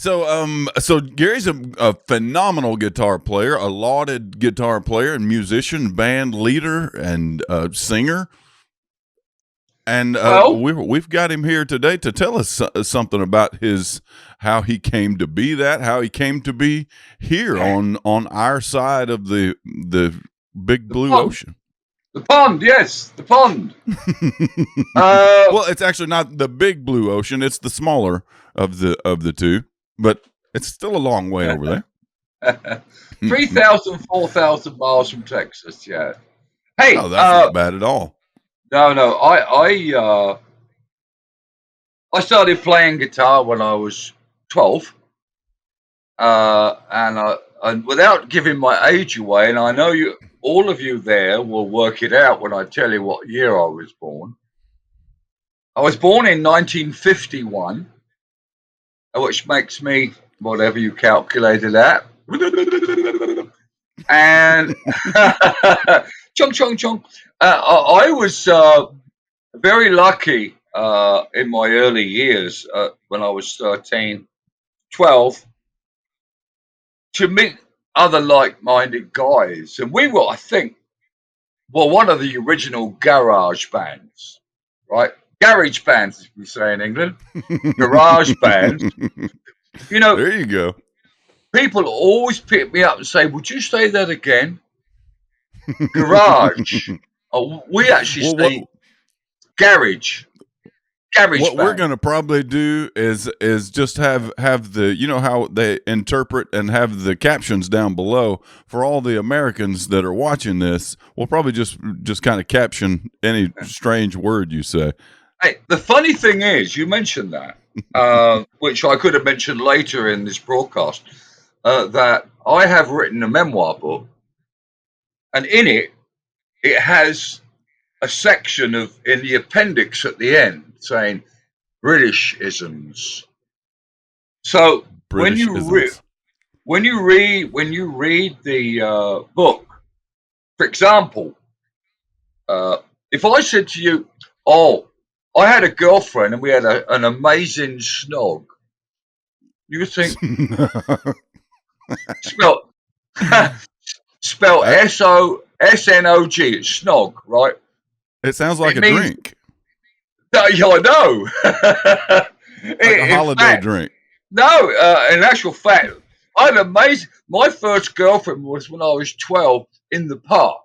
So Gary's a phenomenal guitar player, a lauded guitar player and musician, band leader, and singer. And Well, we've got him here today to tell us something about his how he came to be that, how he came to be here on our side of the big the blue pond, ocean. the pond, yes, the pond. Uh, Well, it's actually not the big blue ocean; it's the smaller of the two, but it's still a long way over there. 3,000, 4,000 miles from Texas. Yeah. Hey, Oh, that's not bad at all. no, no. I started playing guitar when I was 12, and without giving my age away, and I know all of you there will work it out when I tell you what year I was born. I was born in 1951, which makes me whatever you calculated at. And chong chong chong. I was very lucky in my early years when I was 13, 12 to meet other like-minded guys, and we were, I think, well, one of the original garage bands, right? Garage bands, as we say in England. Garage bands. You know, There you go. people always pick me up and say, "Would you say that again?" Garage. Oh, we actually Well, say garage. Garage what we're band. going to probably do is just have the, you know how they interpret and have the captions down below for all the Americans that are watching this. We'll probably just kind of caption any strange word you say. Hey, the funny thing is, you mentioned that, which I could have mentioned later in this broadcast, that I have written a memoir book, and in it, it has a section in the appendix at the end saying British isms. So when British you re- isms. when you read the book, for example, if I said to you, "Oh, I had a girlfriend and we had an amazing snog," you would think spell spell Uh, SOSNOG, it's snog, right? it sounds like It a means drink, yeah, I know. like a In holiday fact, drink. no. In actual fact, I had amazing. My first girlfriend was when I was 12 in the park,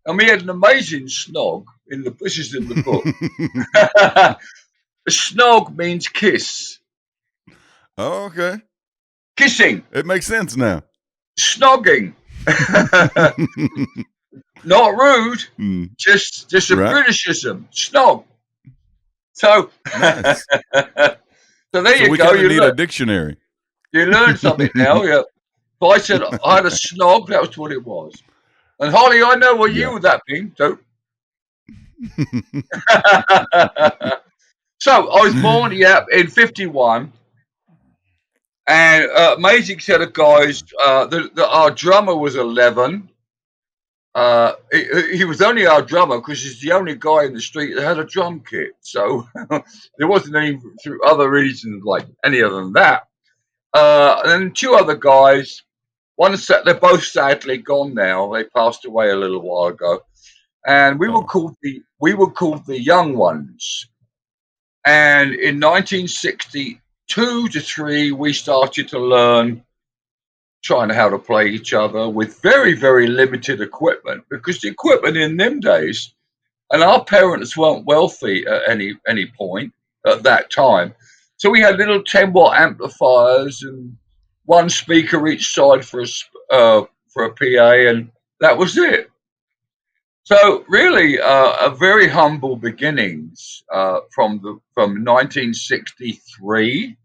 and we had an amazing snog. This is in the book. Snog means kiss, Oh, okay, kissing, it makes sense now. snogging. Not rude, Mm, just a right, Britishism. Snog. So, nice. so there So you we go. kind of need a dictionary. You learn something now. Yeah. If I said I had a snog, that was what it was. And Holly, I know what you Yeah. would that mean. So, so I was born, yeah, in 51, and amazing set of guys. Our drummer was 11. He was only our drummer because he's the only guy in the street that had a drum kit. So there wasn't any through other reasons like any other than that. And then two other guys. They're both sadly gone now. They passed away a little while ago, and Oh, we were called the young ones. And in 1962 to 3, we started to learn trying how to play each other with very, very limited equipment because the equipment in them days, and our parents weren't wealthy at any point at that time. So we had little 10-watt amplifiers and one speaker each side for a PA, and that was it. So really, a very humble beginnings from 1963,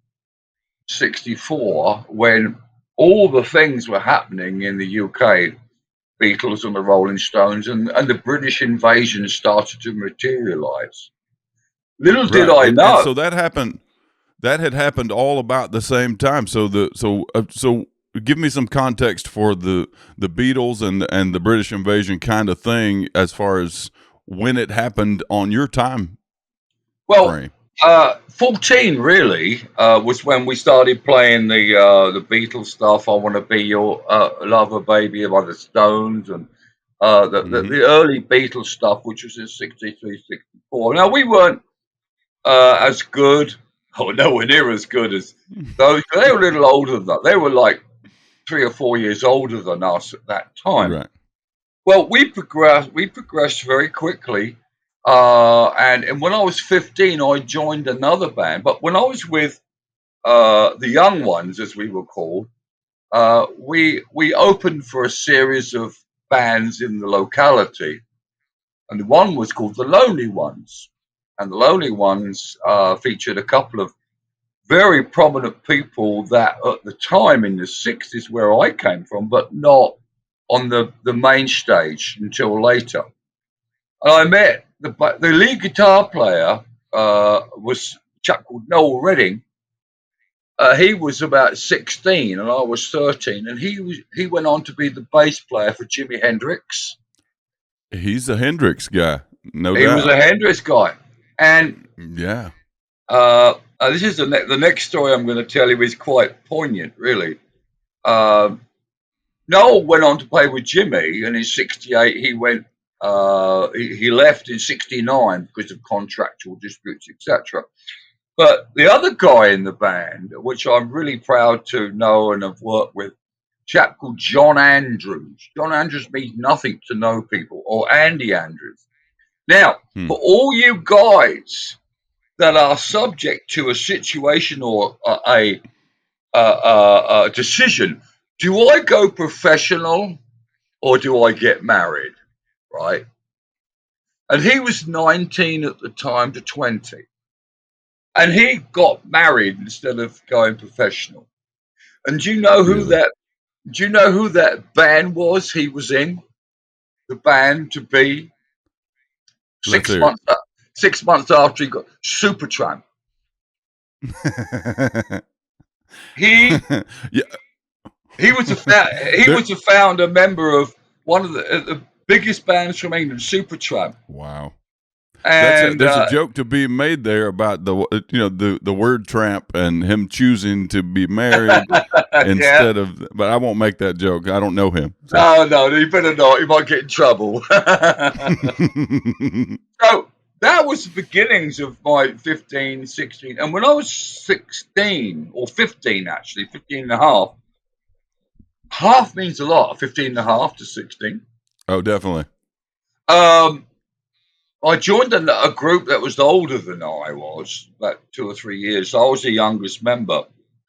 64, when all the things were happening in the UK, Beatles and the Rolling Stones, and the British invasion started to materialise. Little did right. I And know. so that happened. That had happened all about the same time. So give me some context for the Beatles and the British invasion kind of thing as far as when it happened on your time Well, frame. 14 really was when we started playing the Beatles stuff. I Want to Be Your Lover, Baby by the Stones, and Hmm. the early Beatles stuff, which was in 63, 64. Now, we weren't as good, or nowhere near as good as those. They were a little older than that. They were like 3 or 4 years older than us at that time. Right. Well, we progressed. We progressed very quickly, and when I was 15, I joined another band. But when I was with the young ones, as we were called, we opened for a series of bands in the locality, and one was called the Lonely Ones, and the Lonely Ones featured a couple of very prominent people that at the time in the 60s, where I came from, but not on the main stage until later. And I met the lead guitar player was a chap called Noel Redding. He was about 16 and I was 13, and he went on to be the bass player for Jimi Hendrix. He's a Hendrix guy, no He was doubt. a Hendrix guy, and Yeah. this is the next story I'm going to tell you is quite poignant, really. Uh, Noel went on to play with Jimmy, and in '68 he went. He left in '69 because of contractual disputes, etc. But the other guy in the band, which I'm really proud to know and have worked with, a chap called John Andrews. John Andrews means nothing to know people, or Andy Andrews. Now, Hmm. for all you guys that are subject to a situation or a decision, do I go professional or do I get married? Right? And he was 19 at the time to 20. And he got married instead of going professional. And Really? do you know who that band was he was in? The band to be Let's six hear months 6 months after he got Supertramp. it. He Yeah. he was a he There. was a founder member of one of the biggest bands from England, Supertramp. Wow. And There's a joke to be made there about the word tramp and him choosing to be married yeah, instead of, but I won't make that joke. I don't know him. So. no, you better not. You might get in trouble. So that was the beginnings of my 15, 16. And when I was 16 or 15, actually, 15 and a half, half means a lot, 15 and a half to 16. Oh, definitely. Um, I joined a group that was older than I was, about 2 or 3 years. So I was the youngest member.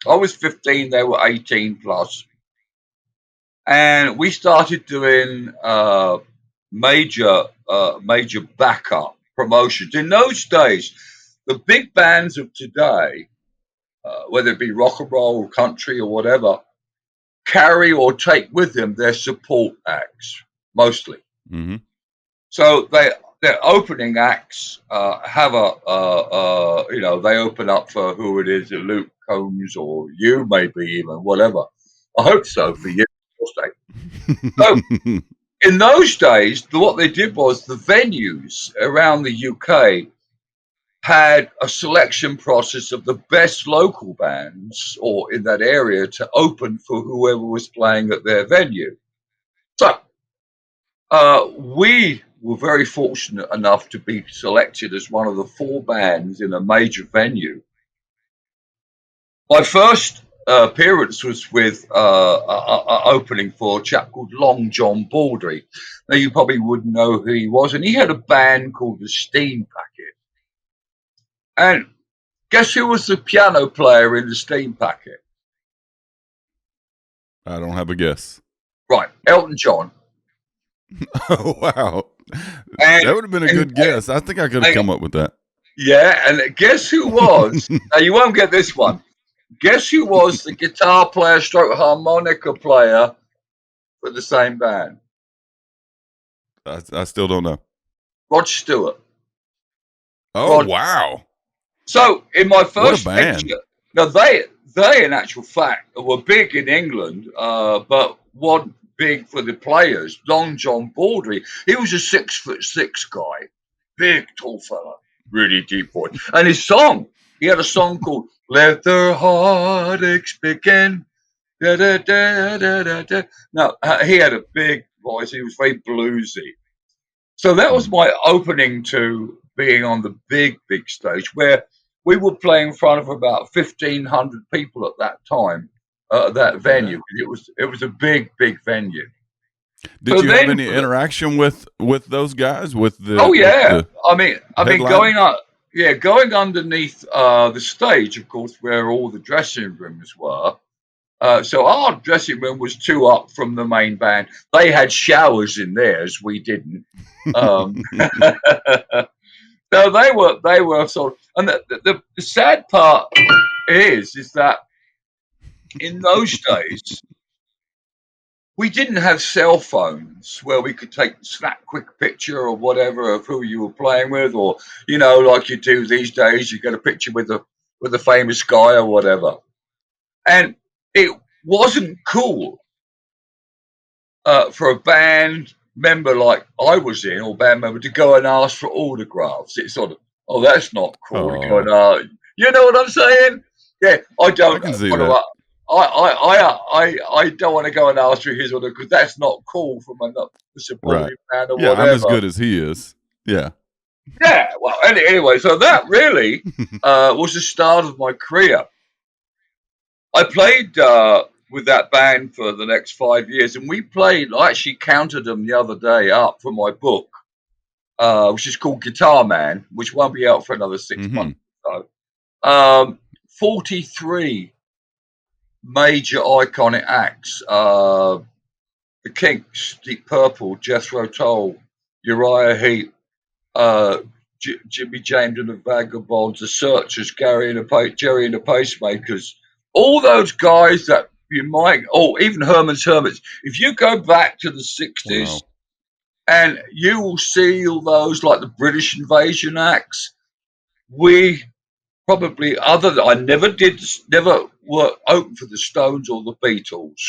I was 15, they were 18 plus. And we started doing major backup promotions. In those days, the big bands of today, whether it be rock and roll or country or whatever, carry or take with them their support acts mostly. Hmm. So their opening acts have they open up for who it is, Luke Combs or you maybe even whatever. I hope so for you. So in those days, what they did was the venues around the UK had a selection process of the best local bands or in that area to open for whoever was playing at their venue. So we were very fortunate enough to be selected as one of the four bands in a major venue. My first appearance was with opening for a chap called Long John Baldry. Now, you probably wouldn't know who he was, and he had a band called the Steam Packet. And guess who was the piano player in the Steam Packet? I don't have a guess. Right, Elton John. Oh, wow. And, That would have been a and, good guess. I think I could have and come up with that. yeah, and guess who was? Now you won't get this one. Guess who was the guitar player, stroke harmonica player for the same band? I still don't know. Rod Stewart. Oh, Rod. wow. So in my What a first band. venture, now they in actual fact were big in England, but weren't big for the players. Long John Baldry, he was a 6'6" guy, big tall fella. really deep voice. And his song, he had a song called "Let the Heartaches Begin." Da, da, da, da, da, da. Now, he had a big voice. He was very bluesy. So that was my opening to being on the big stage, where we were playing in front of about 1,500 people at that time, that venue. Yeah. It was a big venue. Did So you have then, any interaction with those guys, with oh yeah, the I mean, headliner? going underneath the stage, of course, where all the dressing rooms were. So our dressing room was two up from the main band. They had showers in theirs. We didn't. Um, so they were sort of, and the sad part is that in those days we didn't have cell phones where we could take snap quick picture or whatever of who you were playing with, or like you do these days, you get a picture with a famous guy or whatever, and it wasn't cool for a band member like I was in, or band member, to go and ask for autographs. It's sort of, oh, that's not cool to go Oh, and you know what I'm saying? Yeah, I I don't can see want that. to. I don't want to go and ask for his autograph because that's not cool from a Right. supporting band or Yeah, I'm as whatever. good as he is. Yeah. Yeah, well, anyway, so that really was the start of my career. I played with that band for the next 5 years, and we played. I actually counted them the other day up for my book, which is called Guitar Man, which won't be out for another 6 months or so. 43 major iconic acts: the Kinks, Deep Purple, Jethro Tull, Uriah Heep, uh, Jimmy James and the Vagabonds, the Searchers, Jerry and the Pacemakers, all those guys that you might, even Herman's Hermits. If you go back to the 60s, Wow. and you will see all those like the British Invasion acts, we probably, I never were open for the Stones or the Beatles.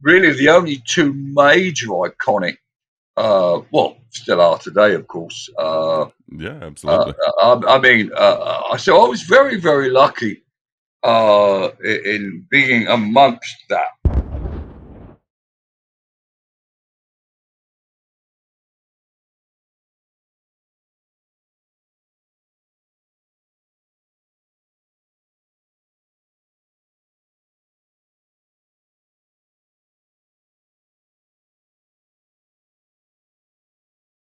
Really, the only two major iconic, well, still are today, of course. Yeah, absolutely. I mean, so I was very lucky in being amongst that.